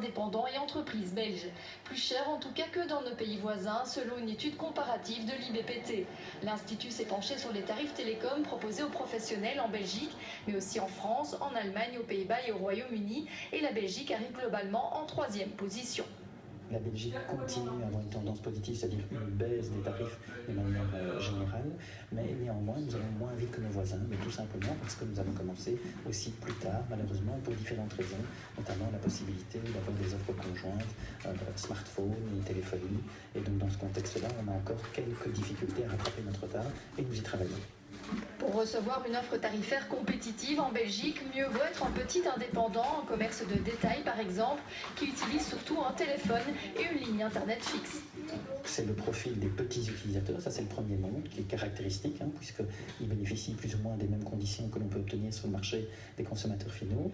indépendants et entreprises belges. Plus cher en tout cas que dans nos pays voisins, selon une étude comparative de l'IBPT. L'Institut s'est penché sur les tarifs télécoms proposés aux professionnels en Belgique, mais aussi en France, en Allemagne, aux Pays-Bas et au Royaume-Uni. Et la Belgique arrive globalement en 3e position. La Belgique continue à avoir une tendance positive, c'est-à-dire une baisse des tarifs de manière générale, mais néanmoins nous allons moins vite que nos voisins, mais tout simplement parce que nous avons commencé aussi plus tard, malheureusement pour différentes raisons, notamment la possibilité d'avoir des offres conjointes, smartphone et téléphonie, et donc dans ce contexte-là, on a encore quelques difficultés à rattraper notre retard et nous y travaillons. Pour recevoir une offre tarifaire compétitive en Belgique, mieux vaut être un petit indépendant, en commerce de détail par exemple, qui utilise surtout un téléphone et une ligne internet fixe. C'est le profil des petits utilisateurs, ça c'est le premier nom, qui est caractéristique, puisqu'ils bénéficient plus ou moins des mêmes conditions que l'on peut obtenir sur le marché des consommateurs finaux.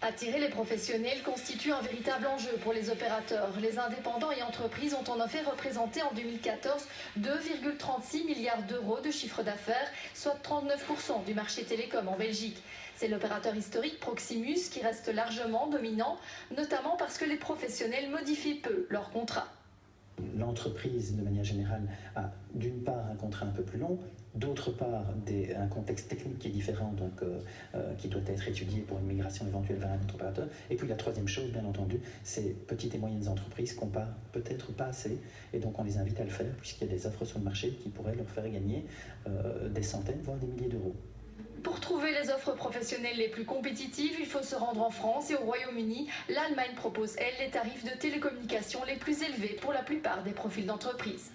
Attirer les professionnels constitue un véritable enjeu pour les opérateurs. Les indépendants et entreprises ont en effet représenté en 2014 2,36 milliards d'euros de chiffre d'affaires, soit 39% du marché télécom en Belgique. C'est l'opérateur historique Proximus qui reste largement dominant, notamment parce que les professionnels modifient peu leurs contrats. L'entreprise, de manière générale, a d'une part un contrat un peu plus long, d'autre part un contexte technique qui est différent, donc qui doit être étudié pour une migration éventuelle vers un autre opérateur. Et puis la troisième chose, bien entendu, c'est petites et moyennes entreprises qu'on parle peut-être pas assez, et donc on les invite à le faire, puisqu'il y a des offres sur le marché qui pourraient leur faire gagner des centaines, voire des milliers d'euros. Pour trouver les offres professionnelles les plus compétitives, il faut se rendre en France et au Royaume-Uni. L'Allemagne propose, elle, les tarifs de télécommunications les plus élevés pour la plupart des profils d'entreprise.